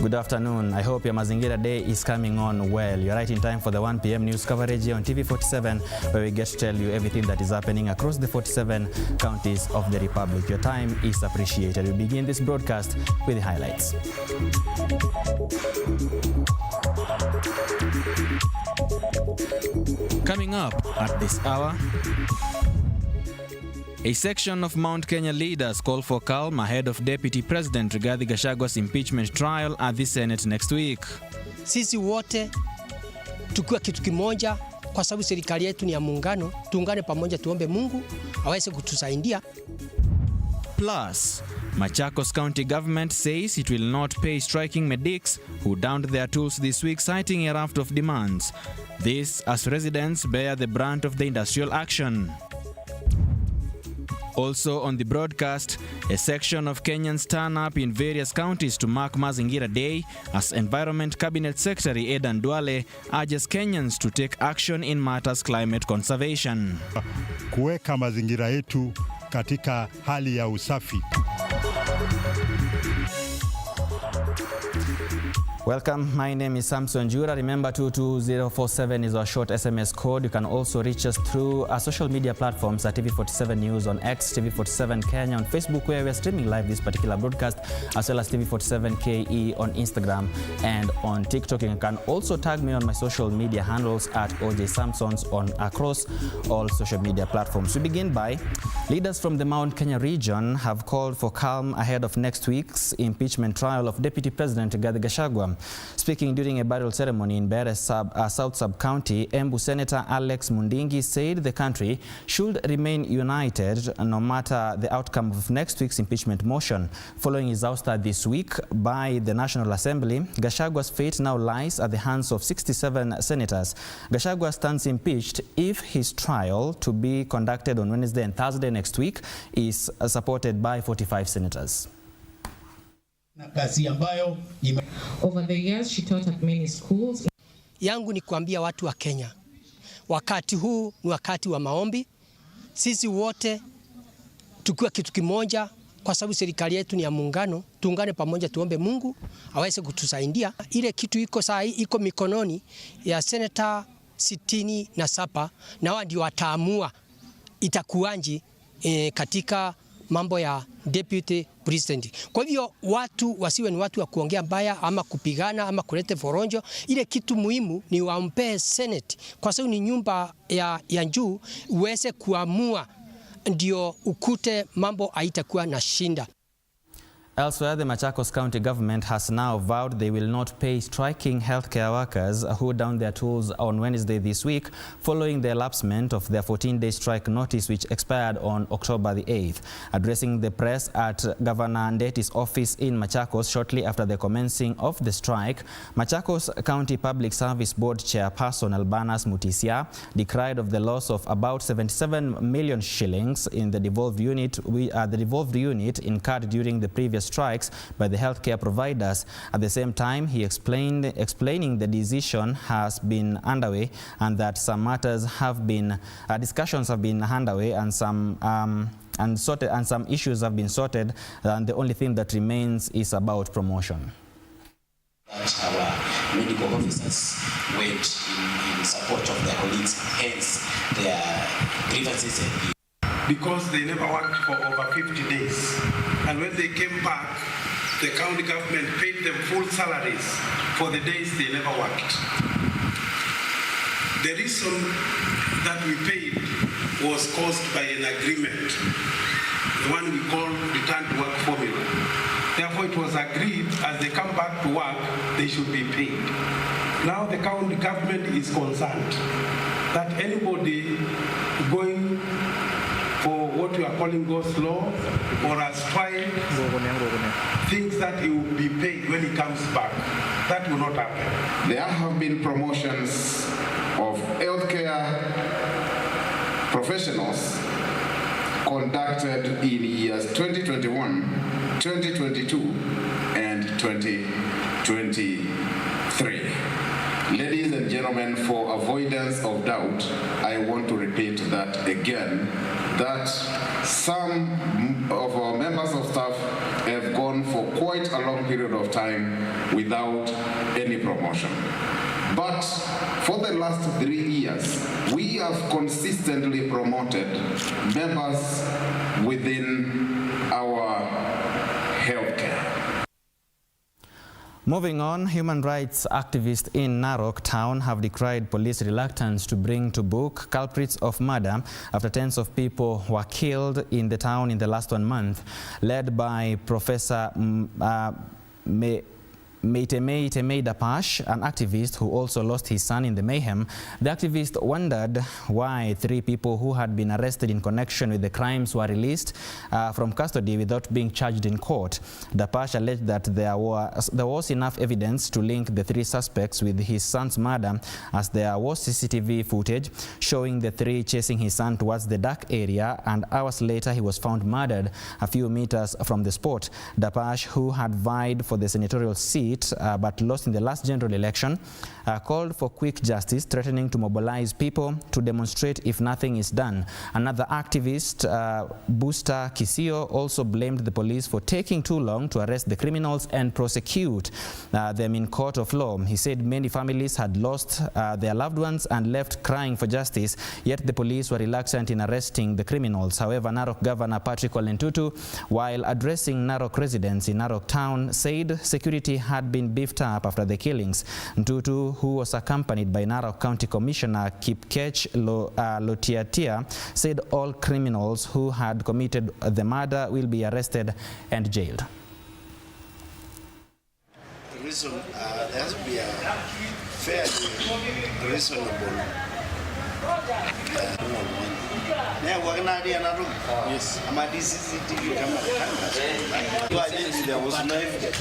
Good afternoon. I hope your Mazingira Day is coming on well. You're right in time for the 1 p.m. news coverage here on TV47, where we get to tell you everything that is happening across the 47 counties of the Republic. Your time is appreciated. We begin this broadcast with the highlights. Coming up at this hour, a section of Mount Kenya leaders call for calm ahead of Deputy President Rigathi Gachagwa's impeachment trial at the Senate next week. Sisi wote tukiwa kitu kimoja, kwa sababu serikali yetu ni ya muungano, tuungane pamoja, tuombe Mungu aweze kutusaidia. Plus, Machakos County government says it will not pay striking medics who downed their tools this week, citing a raft of demands. This as residents bear the brunt of the industrial action. Also on the broadcast, a section of Kenyans turn up in various counties to mark Mazingira Day as Environment Cabinet Secretary Edan Duale urges Kenyans to take action in matters climate conservation. Kuweka mazingira yetu katika hali ya usafi. Welcome, my name is Samson Jura. Remember 22047 is our short SMS code. You can also reach us through our social media platforms at TV47 News on X, TV47 Kenya on Facebook, where we are streaming live this particular broadcast, as well as TV47 KE on Instagram and on TikTok. You can also tag me on my social media handles at OJ Samsons on across all social media platforms. We begin by leaders from the Mount Kenya region have called for calm ahead of next week's impeachment trial of Deputy President Rigathi Gachagua. Speaking during a burial ceremony in Bere South Sub-County, Embu Senator Alex Mundingi said the country should remain united no matter the outcome of next week's impeachment motion. Following his ouster this week by the National Assembly, Gachagwa's fate now lies at the hands of 67 senators. Gachagua stands impeached if his trial, to be conducted on Wednesday and Thursday next week, is supported by 45 senators. Over the years, she taught at many schools. Yangu ni kuambia watu wa Kenya, wakati huu ni wakati wa maombi. Sisi wote tukiwa kitu kimoja, kwa sababu serikali yetu ni ya muungano, tuungane pamoja, tuombe Mungu aweze kutusaidia. Ile kitu iko saa hii iko mikononi ya senata 67 na wao ndio wataamua itakuanji katika mambo ya deputy president. Kwa hivyo watu wasiwe ni watu wa kuongea mbaya ama kupigana ama kuleta foronjo. Ile kitu muhimu ni wampee Senate, kwa sababu ni nyumba ya juu, uweze kuamua ndio ukute mambo haitakuwa na shinda. Elsewhere, the Machakos County government has now vowed they will not pay striking healthcare workers who downed their tools on Wednesday this week, following the elapsement of their 14-day strike notice, which expired on October the 8th. Addressing the press at Governor Ndeti's office in Machakos shortly after the commencing of the strike, Machakos County Public Service Board Chairperson Albanas Mutisia decried of the loss of about 77 million shillings in the devolved unit incurred during the previous strikes by the healthcare providers. At the same time, he explaining the decision has been underway and that some matters have been discussions have been underway and some issues have been sorted, and the only thing that remains is about promotion. That our medical officers went in support of their colleagues, hence their grievances because they never worked for over 50 days. And when they came back, the county government paid them full salaries for the days they never worked. The reason that we paid was caused by an agreement, the one we call return to work formula. Therefore, it was agreed as they come back to work, they should be paid. Now the county government is concerned that anybody going for what we are calling go slow or a strike thinks that he will be paid when he comes back. That will not happen. There have been promotions of healthcare professionals conducted in years 2021, 2022, and 2023. Ladies and gentlemen, for avoidance of doubt, I want to repeat that again. that some of our members of staff have gone for quite a long period of time without any promotion. But for the last 3 years, we have consistently promoted members within our healthcare. Moving on, human rights activists in Narok town have decried police reluctance to bring to book culprits of murder after tens of people were killed in the town in the last 1 month. Led by Professor Meitei Dapash, an activist who also lost his son in the mayhem, the activist wondered why 3 people who had been arrested in connection with the crimes were released from custody without being charged in court. Dapash alleged that there was enough evidence to link the 3 suspects with his son's murder, as there was CCTV footage showing the 3 chasing his son towards the dark area, and hours later he was found murdered a few meters from the spot. Dapash, who had vied for the senatorial seat but lost in the last general election, called for quick justice, threatening to mobilize people to demonstrate if nothing is done. Another activist, Busta Kisio, also blamed the police for taking too long to arrest the criminals and prosecute them in court of law. He said many families had lost their loved ones and left crying for justice, yet the police were reluctant in arresting the criminals. However, Narok Governor Patrick Ole Ntutu, while addressing Narok residents in Narok town, said security had been beefed up after the killings. Ntutu, who was accompanied by Narok County Commissioner Kipkech Lotiatia, said all criminals who had committed the murder will be arrested and jailed. The reason there has to be a fairly reasonable yes. There was no evidence.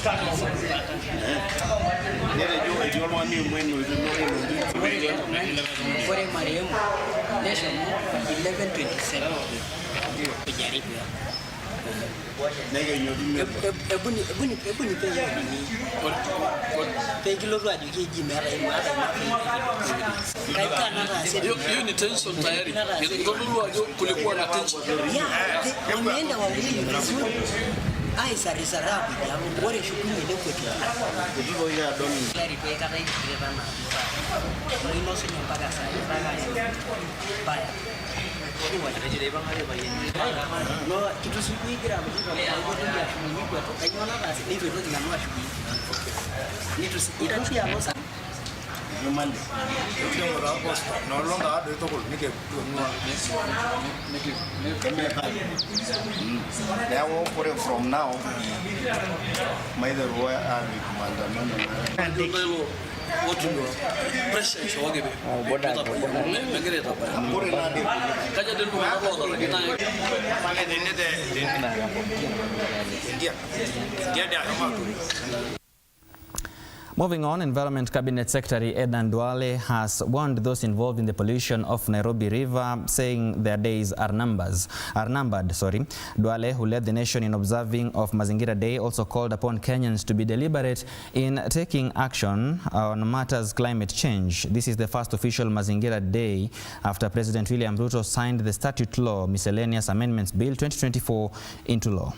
From now, my the royal army commander. What you know? Pressure. Moving on, Environment Cabinet Secretary Edan Duale has warned those involved in the pollution of Nairobi River, saying their days are numbered. Duale, who led the nation in observing of Mazingira Day, also called upon Kenyans to be deliberate in taking action on matters climate change. This is the first official Mazingira Day after President William Ruto signed the Statute Law Miscellaneous Amendments Bill 2024 into law.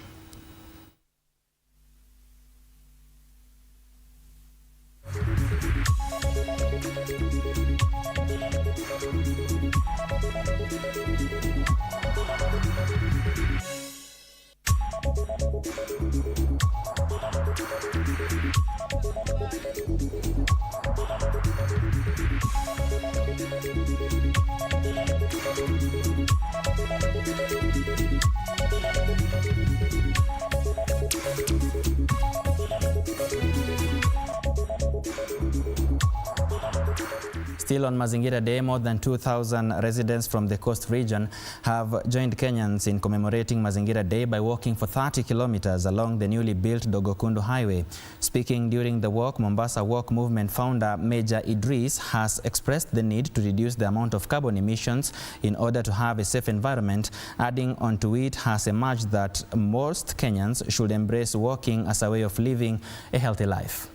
Still on Mazingira Day, more than 2,000 residents from the coast region have joined Kenyans in commemorating Mazingira Day by walking for 30 kilometers along the newly built Dogokundu Highway. Speaking during the walk, Mombasa Walk movement founder Major Idris has expressed the need to reduce the amount of carbon emissions in order to have a safe environment. Adding onto it, has emerged that most Kenyans should embrace walking as a way of living a healthy life.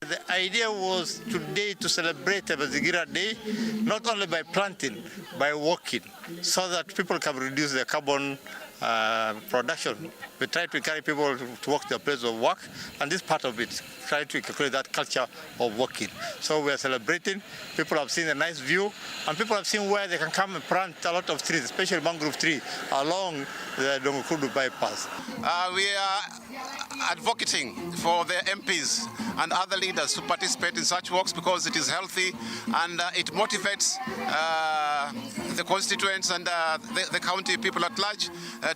The idea was today to celebrate the Mazingira Day, not only by planting, by walking, so that people can reduce their carbon production. We try to encourage people to walk to their place of work, and this part of it, try to create that culture of walking. So we are celebrating. People have seen a nice view, and people have seen where they can come and plant a lot of trees, especially mangrove tree, along the Dongokudu bypass. We are advocating for the MPs and other leaders to participate in such walks because it is healthy and it motivates the constituents and the county people at large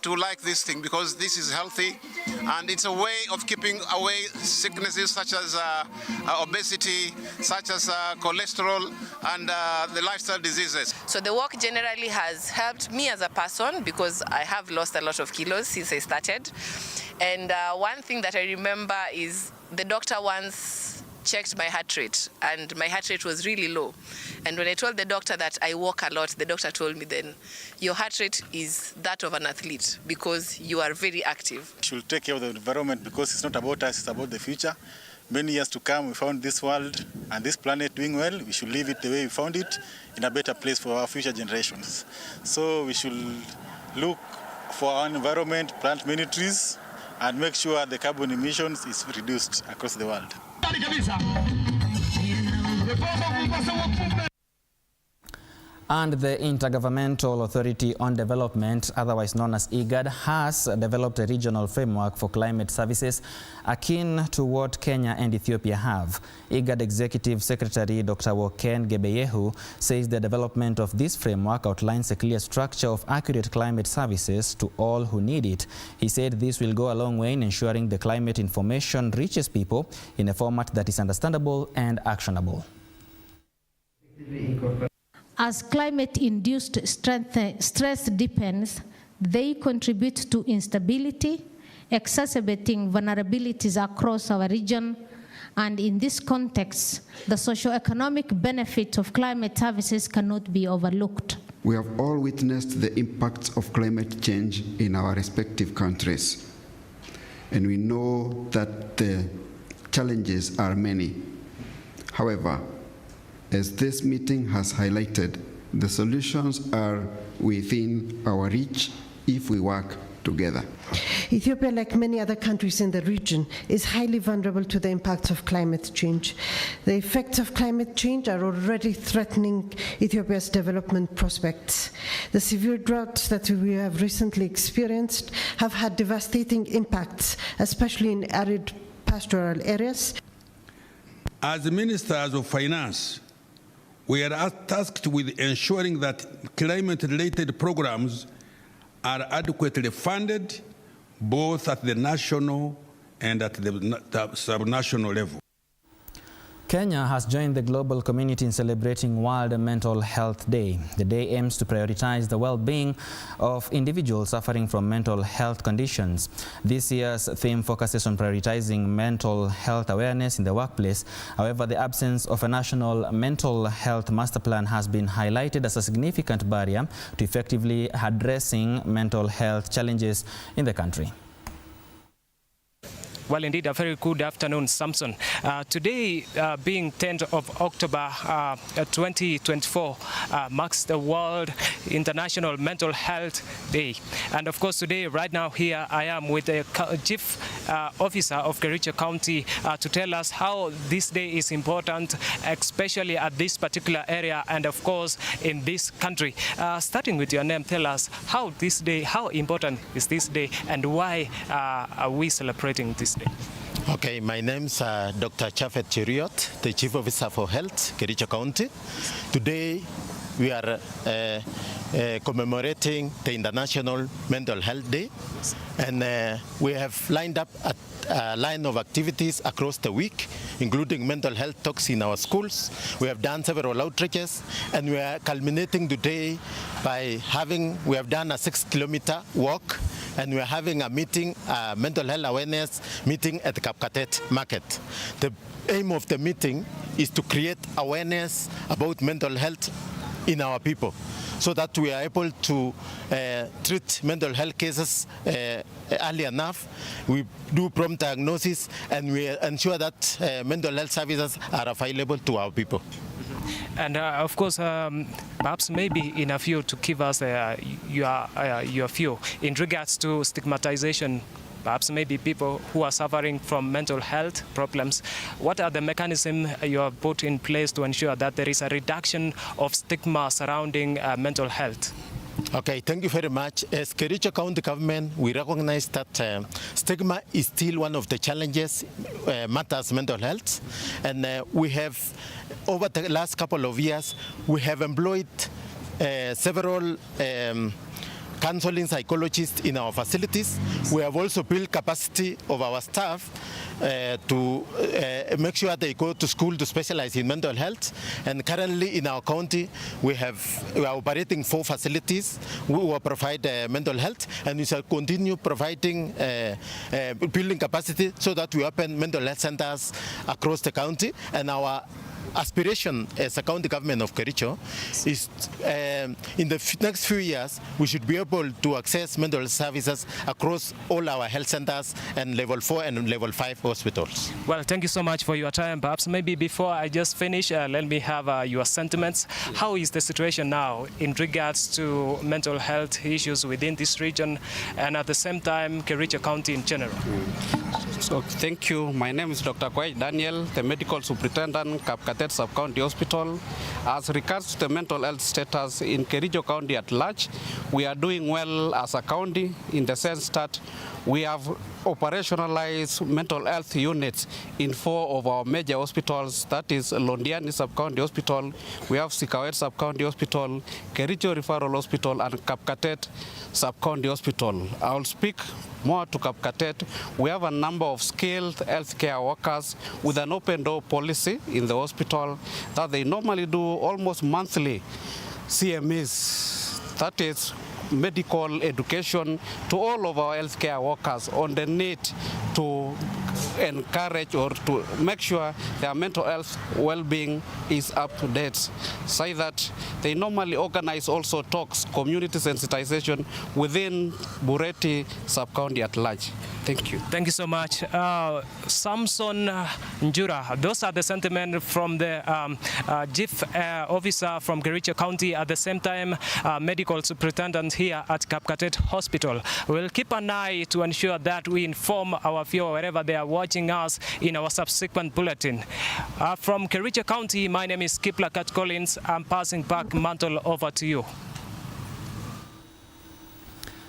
to like this thing, because this is healthy and it's a way of keeping away sicknesses such as obesity, such as cholesterol and the lifestyle diseases. So the walk generally has helped me as a person because I have lost a lot of kilos since I started. And one thing that I remember is the doctor once checked my heart rate and my heart rate was really low. And when I told the doctor that I walk a lot, the doctor told me then, your heart rate is that of an athlete because you are very active. We should take care of the environment because it's not about us, it's about the future. Many years to come, we found this world and this planet doing well. We should leave it the way we found it, in a better place for our future generations. So we should look for our environment, plant many trees, and make sure the carbon emissions is reduced across the world. And the Intergovernmental Authority on Development, otherwise known as IGAD, has developed a regional framework for climate services akin to what Kenya and Ethiopia have. IGAD Executive Secretary Dr. Woken Gebeyehu says the development of this framework outlines a clear structure of accurate climate services to all who need it. He said this will go a long way in ensuring the climate information reaches people in a format that is understandable and actionable. As climate-induced stress deepens, they contribute to instability, exacerbating vulnerabilities across our region, and in this context, the socio-economic benefit of climate services cannot be overlooked. We have all witnessed the impacts of climate change in our respective countries, and we know that the challenges are many. However, as this meeting has highlighted, the solutions are within our reach if we work together. Ethiopia, like many other countries in the region, is highly vulnerable to the impacts of climate change. The effects of climate change are already threatening Ethiopia's development prospects. The severe droughts that we have recently experienced have had devastating impacts, especially in arid pastoral areas. As Ministers of Finance, we are tasked with ensuring that climate-related programs are adequately funded, both at the national and at the subnational level. Kenya has joined the global community in celebrating World Mental Health Day. The day aims to prioritize the well-being of individuals suffering from mental health conditions. This year's theme focuses on prioritizing mental health awareness in the workplace. However, the absence of a national mental health master plan has been highlighted as a significant barrier to effectively addressing mental health challenges in the country. Well, indeed, a very good afternoon, Samson. Today, being 10th of October 2024, marks the World International Mental Health Day. And of course, today, right now, here I am with the Chief Officer of Kericho County to tell us how this day is important, especially at this particular area and, of course, in this country. Starting with your name, tell us how this day, how important is this day, and why are we celebrating this day? Okay, my name's Dr. Chafet Cheriot, the Chief Officer for Health, Kericho County. Today, we are commemorating the International Mental Health Day, and we have lined up a line of activities across the week, including mental health talks in our schools. We have done several outreaches, and we are culminating today by we have done a 6-kilometer walk, and we are having a meeting, a mental health awareness meeting at the Kapkatet Market. The aim of the meeting is to create awareness about mental health in our people, so that we are able to treat mental health cases early enough. We do prompt diagnosis, and we ensure that mental health services are available to our people. And of course, perhaps maybe in a few to give us your view in regards to stigmatization. Perhaps maybe people who are suffering from mental health problems. What are the mechanisms you have put in place to ensure that there is a reduction of stigma surrounding mental health? Okay, thank you very much. As Kericho County government, we recognize that stigma is still one of the challenges matters mental health, and we have, over the last couple of years, we have employed several counseling psychologists in our facilities. We have also built capacity of our staff to make sure they go to school to specialize in mental health. And currently in our county, we are operating 4 facilities who provide mental health, and we shall continue providing building capacity so that we open mental health centers across the county. And our aspiration as a county government of Kericho is in the next few years we should be able to access mental health services across all our health centers and level 4 and level 5 hospitals. Well, thank you so much for your time. Perhaps maybe before I just finish, let me have your sentiments. How is the situation now in regards to mental health issues within this region and at the same time Kericho County in general? So, thank you. My name is Dr. Kwai Daniel, the Medical Superintendent, Kapkatet Sub-County Hospital. As regards to the mental health status in Kericho County at large, we are doing well as a county in the sense that we have operationalized mental health units in 4 of our major hospitals. That is Londiani Sub-County Hospital, we have Sikawet Sub-County Hospital, Kericho Referral Hospital, and Kapkatet Sub-County Hospital. I will speak more to Kapkatet. We have a number of skilled healthcare workers with an open door policy in the hospital that they normally do almost monthly CMEs. That is medical education to all of our healthcare workers on the need to encourage or to make sure their mental health well-being is up to date. Say that they normally organize also talks, community sensitization within Bureti sub-county at large. Thank you. Thank you so much. Samson Jura, those are the sentiments from the chief officer from Kericho County, at the same time medical superintendent here at Kapkatet Hospital. We'll keep an eye to ensure that we inform our viewer wherever they are watching us in our subsequent bulletin. From Kericho County, my name is Kiplagat Collins. I'm passing back mantle over to you.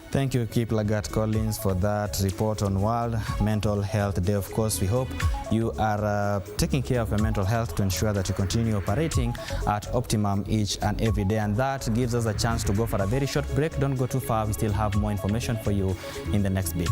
Thank you, Kiplagat Collins, for that report on World Mental Health Day. Of course, we hope you are taking care of your mental health to ensure that you continue operating at optimum each and every day. And that gives us a chance to go for a very short break. Don't go too far. We still have more information for you in the next bit.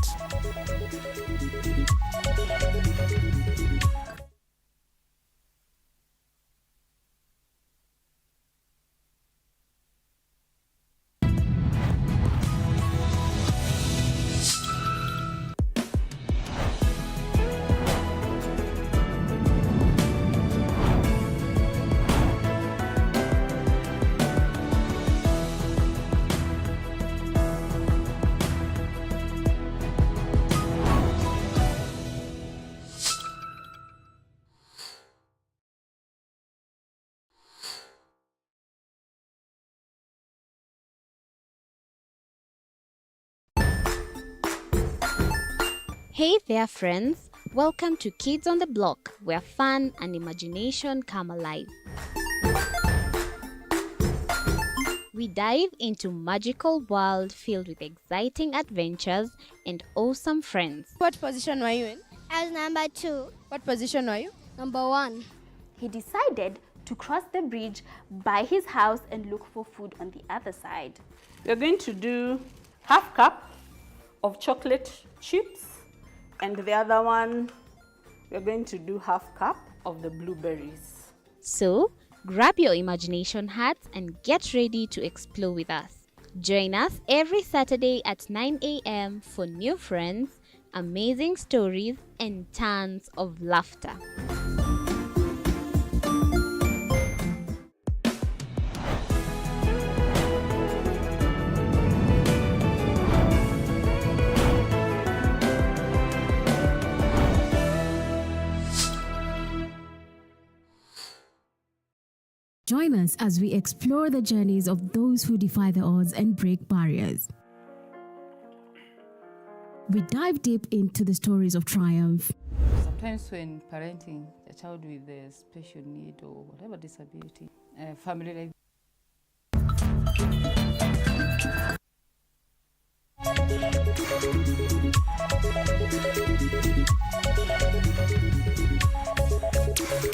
Hey there friends, welcome to Kids on the Block, where fun and imagination come alive. We dive into magical world filled with exciting adventures and awesome friends. What position were you in? I was number 2. What position were you? Number 1. He decided to cross the bridge by his house and look for food on the other side. We're going to do half cup of chocolate chips, and the other one, we're going to do half cup of the blueberries. So, grab your imagination hats and get ready to explore with us. Join us every Saturday at 9 a.m. for new friends, amazing stories, and tons of laughter. Join us as we explore the journeys of those who defy the odds and break barriers. We dive deep into the stories of triumph. Sometimes when parenting a child with a special need or whatever disability, a family like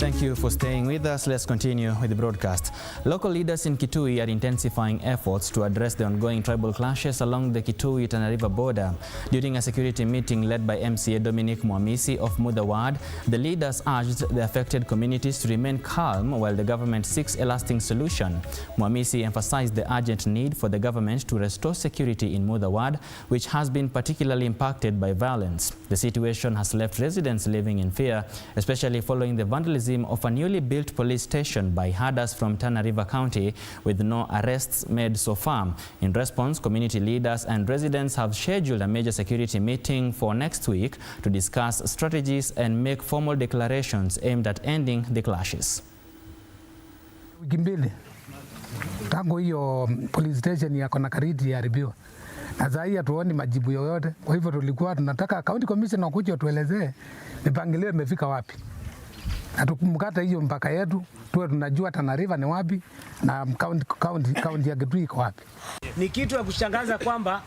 Thank you for staying with us. Let's continue with the broadcast. Local leaders in Kitui are intensifying efforts to address the ongoing tribal clashes along the Kitui-Tana River border. During a security meeting led by MCA Dominic Mwamisi of Mudha Ward, the leaders urged the affected communities to remain calm while the government seeks a lasting solution. Mwamisi emphasized the urgent need for the government to restore security in Mudha Ward, which has been particularly impacted by violence. The situation has left residents living in fear, especially following the vandalism of a newly built police station by herders from Tana River County, with no arrests made so far. In response, community leaders and residents have scheduled a major security meeting for next week to discuss strategies and make formal declarations aimed at ending the clashes. Wiki mbili tangu hiyo police station ya Konakariti iharibiwa, na sasa hii hatuoni majibu yoyote. Kwa hivyo tulikuwa tunataka county commissioner wakuje tuelezee mipangilio imefika wapi. Atukumkata hiyo mpaka yetu tuwe tunajua Tana River ni wapi na county ya Kitui iko wapi. Ni kitu ya kushangaza kwamba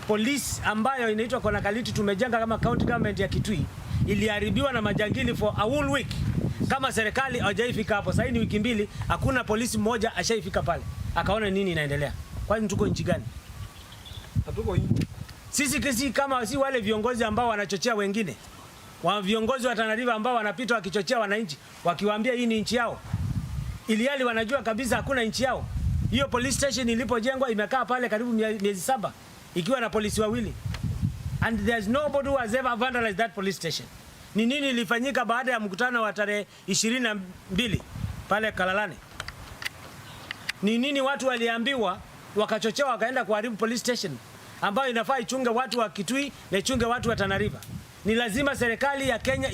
polisi ambayo inaitwa Konakariti tumejenga kama county government ya Kitui iliharibiwa na majangili for a whole week. Kama serikali hajaifika hapo, sasa ni wiki mbili hakuna polisi mmoja ashaifika pale akaona nini inaendelea. Kwani tuko nchi gani? Hatuko nchi. Sisi kama si wale viongozi ambao wanachochea wengine. Wa viongozi wa Tana River ambao wanapita wakichochea wananchi wakiwaambia hii ni nchi yao, ilihali wanajua kabisa hakuna nchi yao. Hiyo police station ilipojengwa imekaa pale karibu miezi 7 ikiwa na polisi wawili, and there's nobody who has ever vandalized that police station. Ni nini ilifanyika baada ya mkutano wa tarehe 22 pale Kalalane? Ni nini watu waliambiwa wakachochea wakaenda kuharibu police station ambayo inafaa ichunge watu wa Kitui na ichunge watu wa Tana River? Ni lazima serikali ya Kenya.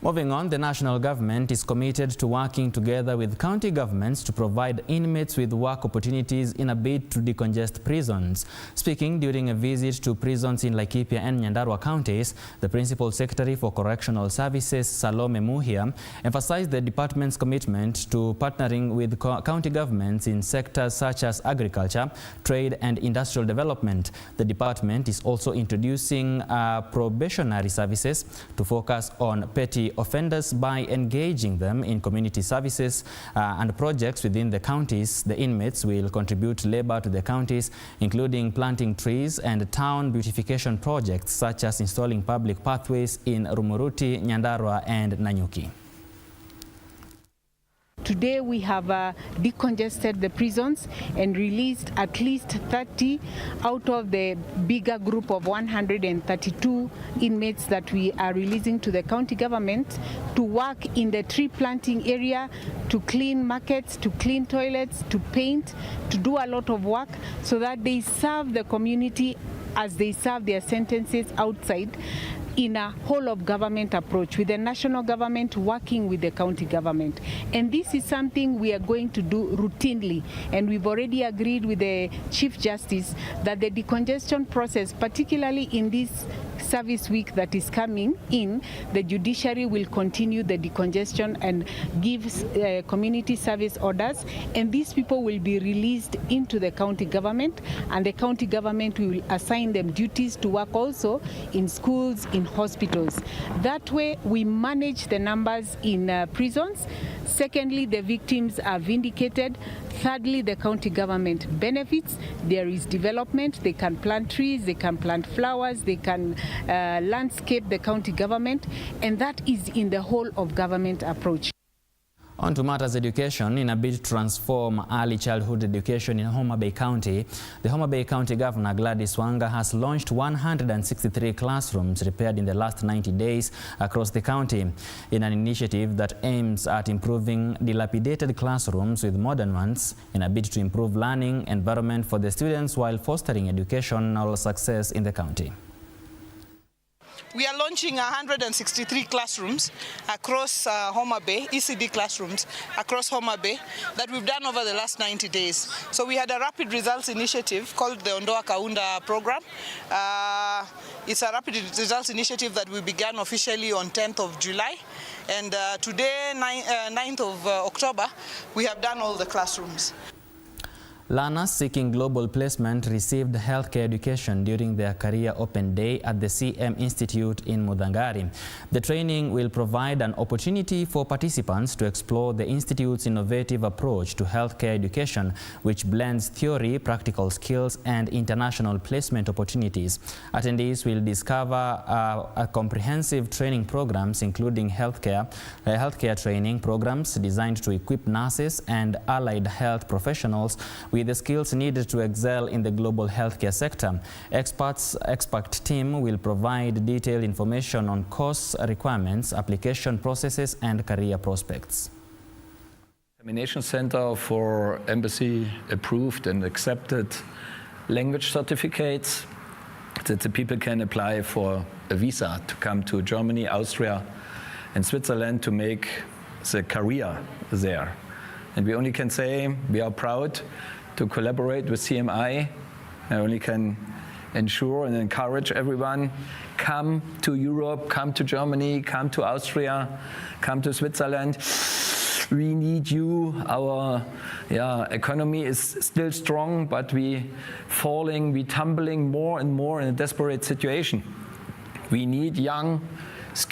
Moving on, the national government is committed to working together with county governments to provide inmates with work opportunities in a bid to decongest prisons. Speaking during a visit to prisons in Laikipia and Nyandarua counties, the Principal Secretary for Correctional Services, Salome Muhia, emphasized the department's commitment to partnering with county governments in sectors such as agriculture, trade and industrial development. The department is also introducing probationary services to focus on petty offenders by engaging them in community services and projects within the counties. The inmates will contribute labor to the counties, including planting trees and town beautification projects such as installing public pathways in Rumuruti, Nyandarua and Nanyuki. Today we have decongested the prisons and released at least 30 out of the bigger group of 132 inmates that we are releasing to the county government to work in the tree planting area, to clean markets, to clean toilets, to paint, to do a lot of work so that they serve the community as they serve their sentences outside, in a whole of government approach, with the national government working with the county government. And this is something we are going to do routinely, and we've already agreed with the Chief Justice that the decongestion process, particularly in this service week that is coming in, the judiciary will continue the decongestion and give community service orders, and these people will be released into the county government, and the county government will assign them duties to work also in schools, in hospitals. That way we manage the numbers in prisons. Secondly, the victims are vindicated. Thirdly, the county government benefits. There is development. They can plant trees, they can plant flowers, they can landscape the county government, and that is in the whole of government approach. On to matters education. In a bid to transform early childhood education in Homa Bay County, the Homa Bay County Governor Gladys Wanga has launched 163 classrooms repaired in the last 90 days across the county, in an initiative that aims at improving dilapidated classrooms with modern ones, in a bid to improve learning environment for the students while fostering educational success in the county. We are launching 163 classrooms across Homa Bay, ECD classrooms across Homa Bay that we've done over the last 90 days. So we had a rapid results initiative called the Ondoa Kaunda program. It's a rapid results initiative that we began officially on 10th of July. And today, 9th of October, we have done all the classrooms. Learners seeking global placement received healthcare education during their Career Open Day at the CM Institute in Mudangari. The training will provide an opportunity for participants to explore the Institute's innovative approach to healthcare education, which blends theory, practical skills, and international placement opportunities. Attendees will discover comprehensive training programs, including healthcare training programs designed to equip nurses and allied health professionals with the skills needed to excel in the global healthcare sector. Expert team will provide detailed information on course requirements, application processes, and career prospects. Examination center for embassy approved and accepted language certificates that the people can apply for a visa to come to Germany, Austria, and Switzerland to make the career there. And we only can say we are proud to collaborate with CMI. I only can ensure and encourage everyone, come to Europe, come to Germany, come to Austria, come to Switzerland. We need you. Our economy is still strong, but we tumbling more and more in a desperate situation. We need young, skilled